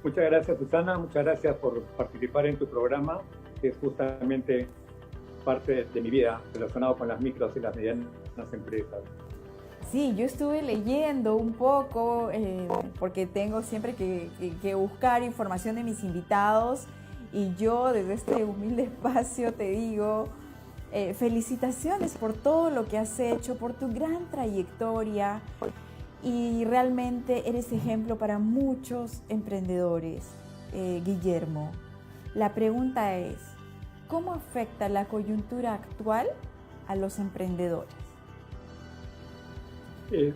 Muchas gracias, Susana. Muchas gracias por participar en tu programa, que es justamente parte de mi vida relacionado con las micros y las medianas empresas. Sí, yo estuve leyendo un poco porque tengo siempre que buscar información de mis invitados y yo desde este humilde espacio te digo felicitaciones por todo lo que has hecho, por tu gran trayectoria y realmente eres ejemplo para muchos emprendedores, Guillermo. La pregunta es, ¿cómo afecta la coyuntura actual a los emprendedores? Eh,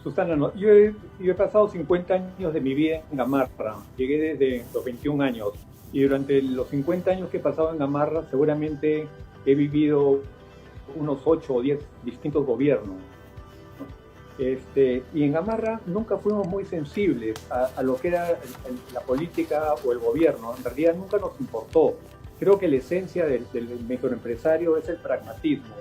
Susana, no, yo he pasado 50 años de mi vida en Gamarra. Llegué desde los 21 años y durante los 50 años que he pasado en Gamarra seguramente he vivido unos 8 o 10 distintos gobiernos. Y en Gamarra nunca fuimos muy sensibles a lo que era la política o el gobierno. En realidad nunca nos importó. Creo que la esencia del microempresario es el pragmatismo.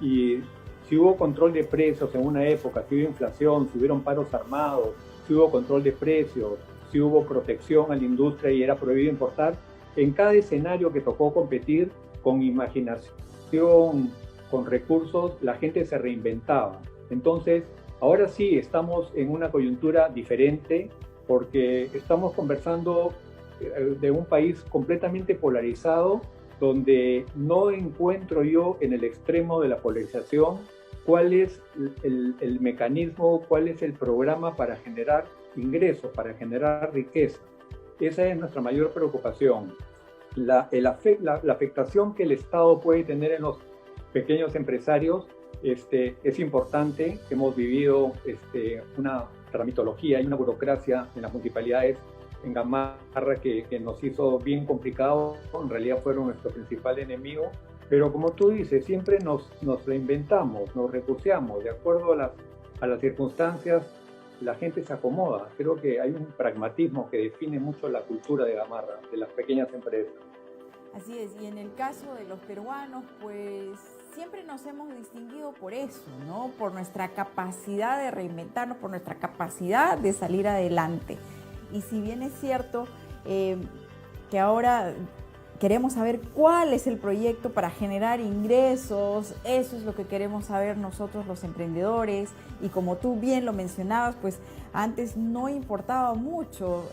Y si hubo control de precios en una época, si hubo inflación, si hubieron paros armados, si hubo control de precios, si hubo protección a la industria y era prohibido importar, en cada escenario que tocó competir con imaginación, con recursos, la gente se reinventaba. Entonces, ahora sí estamos en una coyuntura diferente porque estamos conversando de un país completamente polarizado donde no encuentro yo en el extremo de la polarización cuál es el mecanismo, cuál es el programa para generar ingresos, para generar riqueza. Esa es nuestra mayor preocupación. La afectación que el Estado puede tener en los pequeños empresarios es importante. Hemos vivido una tramitología y una burocracia en las municipalidades en Gamarra que nos hizo bien complicado. En realidad fueron nuestro principal enemigo. Pero como tú dices, siempre nos reinventamos, nos recurseamos. De acuerdo a las circunstancias, la gente se acomoda. Creo que hay un pragmatismo que define mucho la cultura de Gamarra, de las pequeñas empresas. Así es, y en el caso de los peruanos, pues siempre nos hemos distinguido por eso, ¿no? Por nuestra capacidad de reinventarnos, por nuestra capacidad de salir adelante. Y si bien es cierto que ahora queremos saber cuál es el proyecto para generar ingresos, eso es lo que queremos saber nosotros los emprendedores. Y como tú bien lo mencionabas, pues antes no importaba mucho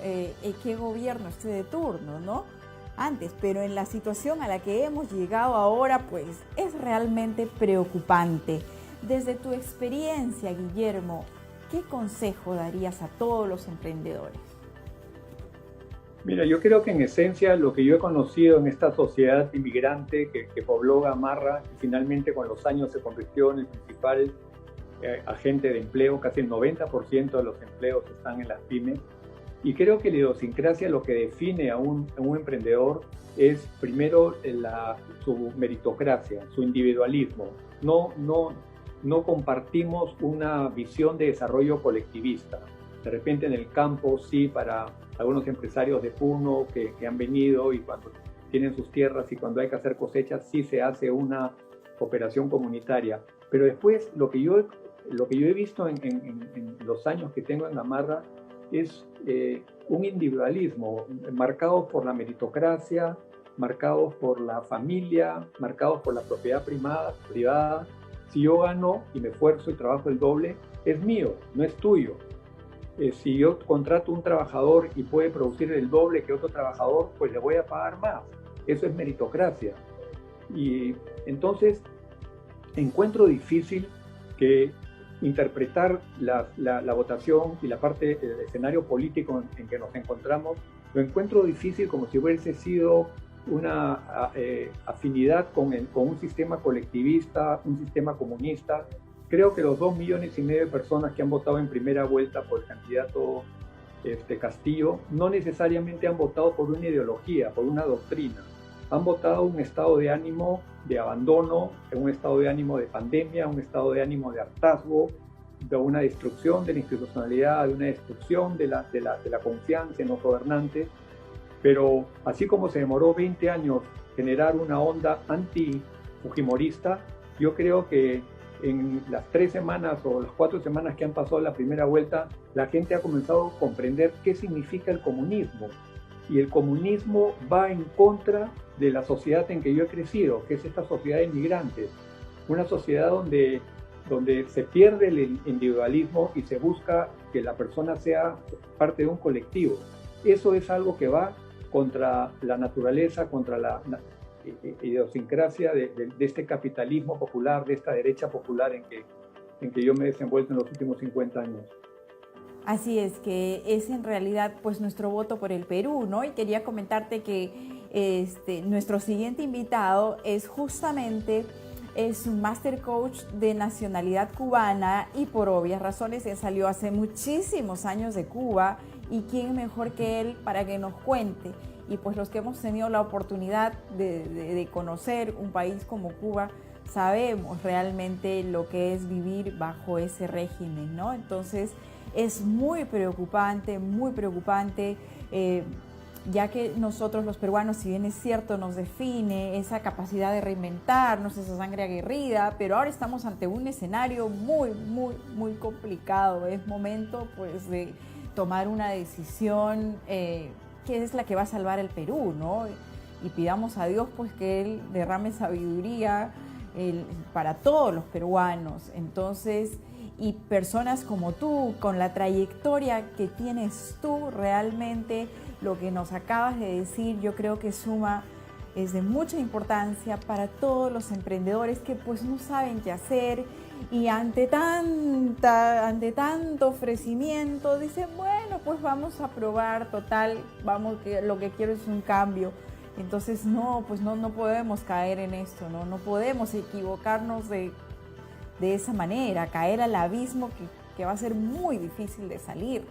qué gobierno esté de turno, ¿no? Antes, pero en la situación a la que hemos llegado ahora, pues es realmente preocupante. Desde tu experiencia, Guillermo, ¿qué consejo darías a todos los emprendedores? Mira, yo creo que en esencia lo que yo he conocido en esta sociedad inmigrante que pobló Gamarra y finalmente con los años se convirtió en el principal agente de empleo, casi el 90% de los empleos están en las pymes. Y creo que la idiosincrasia lo que define a un emprendedor es primero su meritocracia, su individualismo. No compartimos una visión de desarrollo colectivista. De repente en el campo sí, para algunos empresarios de Puno que han venido y cuando tienen sus tierras y cuando hay que hacer cosechas sí se hace una operación comunitaria. Pero después lo que yo he visto en los años que tengo en Gamarra es un individualismo marcado por la meritocracia, marcados por la familia, marcados por la propiedad privada. Si yo gano y me esfuerzo y trabajo el doble, es mío, no es tuyo. Si yo contrato un trabajador y puede producir el doble que otro trabajador, pues le voy a pagar más. Eso es meritocracia. Y entonces encuentro difícil que interpretar la votación y la parte del escenario político en que nos encontramos, lo encuentro difícil como si hubiese sido una afinidad con un sistema colectivista, un sistema comunista. Creo que los 2,5 millones de personas que han votado en primera vuelta por el candidato Castillo no necesariamente han votado por una ideología, por una doctrina. Han votado un estado de ánimo de abandono, un estado de ánimo de pandemia, un estado de ánimo de hartazgo, de una destrucción de la institucionalidad, de una destrucción de la confianza en los gobernantes. Pero así como se demoró 20 años generar una onda anti-fujimorista, yo creo que en las 3 semanas o las 4 semanas que han pasado la primera vuelta, la gente ha comenzado a comprender qué significa el comunismo. Y el comunismo va en contra de la sociedad en que yo he crecido, que es esta sociedad de migrantes. Una sociedad donde se pierde el individualismo y se busca que la persona sea parte de un colectivo. Eso es algo que va contra la naturaleza, contra la idiosincrasia de este capitalismo popular, de esta derecha popular en que yo me he desenvuelto en los últimos 50 años. Así es, que es en realidad pues nuestro voto por el Perú, ¿no? Y quería comentarte que nuestro siguiente invitado es justamente un Master Coach de nacionalidad cubana y por obvias razones él salió hace muchísimos años de Cuba y quién mejor que él para que nos cuente. Y pues los que hemos tenido la oportunidad de conocer un país como Cuba, sabemos realmente lo que es vivir bajo ese régimen, ¿no? Entonces es muy preocupante, ya que nosotros los peruanos, si bien es cierto, nos define esa capacidad de reinventarnos, esa sangre aguerrida, pero ahora estamos ante un escenario muy complicado. Es momento pues de tomar una decisión que es la que va a salvar el Perú, ¿no? Y pidamos a Dios pues que Él derrame sabiduría para todos los peruanos. Entonces, y personas como tú, con la trayectoria que tienes tú, realmente lo que nos acabas de decir, yo creo que es de mucha importancia para todos los emprendedores que pues no saben qué hacer y ante tanto ofrecimiento dicen, bueno, pues vamos a probar, total, que lo que quiero es un cambio. Entonces no podemos caer en esto, no podemos equivocarnos de esa manera, caer al abismo que va a ser muy difícil de salir.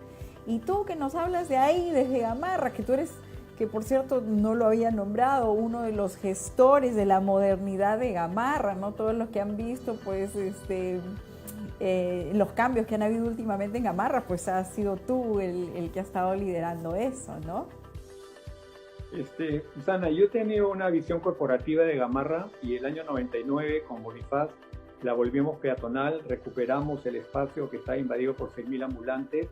Y tú que nos hablas de ahí, desde Gamarra, que tú eres, que por cierto no lo había nombrado, uno de los gestores de la modernidad de Gamarra, ¿no? Todos los que han visto pues los cambios que han habido últimamente en Gamarra, pues has sido tú el que ha estado liderando eso, ¿no? Susana, yo he tenido una visión corporativa de Gamarra y el año 99 con Bonifaz la volvimos peatonal, recuperamos el espacio que está invadido por 6.000 ambulantes,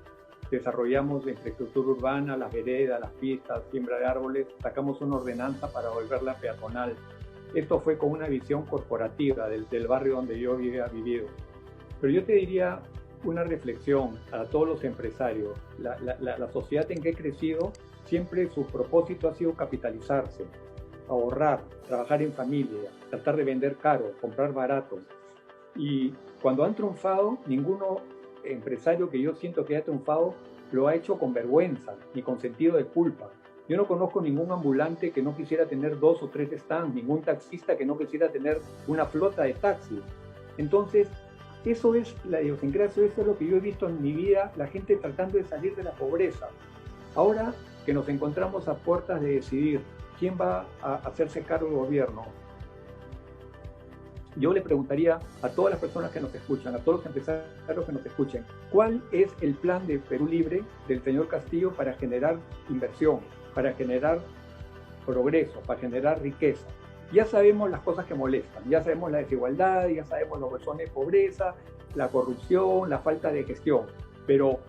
desarrollamos la infraestructura urbana, las veredas, las pistas, siembra de árboles, sacamos una ordenanza para volverla peatonal. Esto fue con una visión corporativa del barrio donde yo había vivido. Pero yo te diría una reflexión a todos los empresarios. La sociedad en que he crecido, siempre su propósito ha sido capitalizarse, ahorrar, trabajar en familia, tratar de vender caro, comprar barato. Y cuando han triunfado, ninguno empresario que yo siento que haya triunfado lo ha hecho con vergüenza ni con sentido de culpa. Yo no conozco ningún ambulante que no quisiera tener 2 o 3 stands, ningún taxista que no quisiera tener una flota de taxis. Entonces, eso es la idiosincrasia, eso es lo que yo he visto en mi vida, la gente tratando de salir de la pobreza. Ahora que nos encontramos a puertas de decidir quién va a hacerse cargo del gobierno, yo le preguntaría a todas las personas que nos escuchan, a todos los empresarios que nos escuchen, ¿cuál es el plan de Perú Libre del señor Castillo para generar inversión, para generar progreso, para generar riqueza? Ya sabemos las cosas que molestan, ya sabemos la desigualdad, ya sabemos los razones de pobreza, la corrupción, la falta de gestión, pero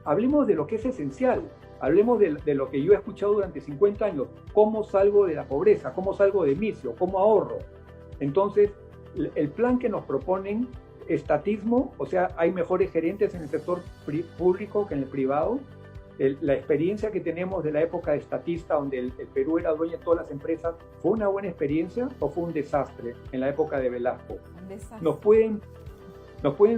hablemos de lo que es esencial, hablemos de lo que yo he escuchado durante 50 años, cómo salgo de la pobreza, cómo salgo del vicio, cómo ahorro. Entonces, el plan que nos proponen, estatismo, o sea, hay mejores gerentes en el sector público que en el privado. La experiencia que tenemos de la época de estatista, donde el Perú era dueño de todas las empresas, ¿fue una buena experiencia o fue un desastre en la época de Velasco? ¿Nos pueden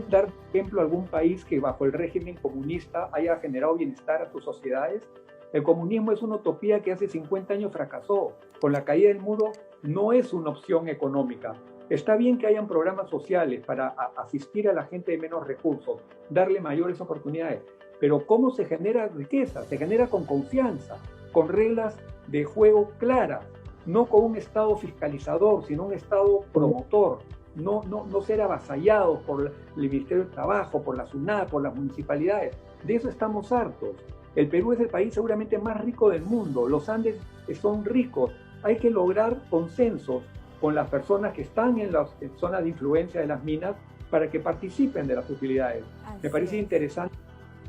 dar ejemplo algún país que bajo el régimen comunista haya generado bienestar a sus sociedades? El comunismo es una utopía que hace 50 años fracasó. Con la caída del muro no es una opción económica. Está bien que hayan programas sociales para asistir a la gente de menos recursos, darle mayores oportunidades, pero ¿cómo se genera riqueza? Se genera con confianza, con reglas de juego claras, no con un Estado fiscalizador, sino un Estado promotor, no ser avasallados por el Ministerio del Trabajo, por la SUNAT, por las municipalidades. De eso estamos hartos. El Perú es el país seguramente más rico del mundo, los Andes son ricos, hay que lograr consensos con las personas que están en las zonas de influencia de las minas para que participen de las utilidades. Me parece interesante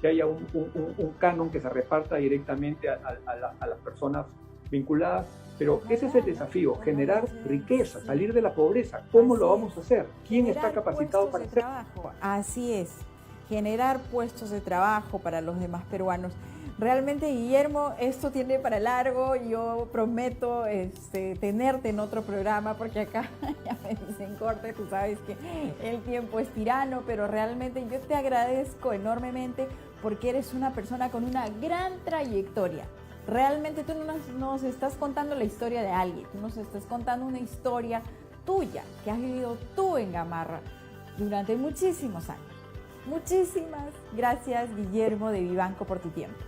que haya un canon que se reparta directamente a las personas vinculadas, pero ese es el desafío, generar riqueza, salir de la pobreza. ¿Cómo lo vamos a hacer? ¿Quién está capacitado para hacerlo? Así es, generar puestos de trabajo para los demás peruanos. Realmente, Guillermo, esto tiene para largo. Yo prometo tenerte en otro programa, porque acá ya me dicen corte, tú sabes que el tiempo es tirano, pero realmente yo te agradezco enormemente porque eres una persona con una gran trayectoria. Realmente tú no nos estás contando la historia de alguien, tú nos estás contando una historia tuya, que has vivido tú en Gamarra durante muchísimos años. Muchísimas gracias, Guillermo de Vivanco, por tu tiempo.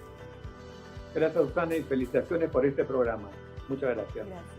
Gracias, Susana, y felicitaciones por este programa. Muchas gracias. Gracias.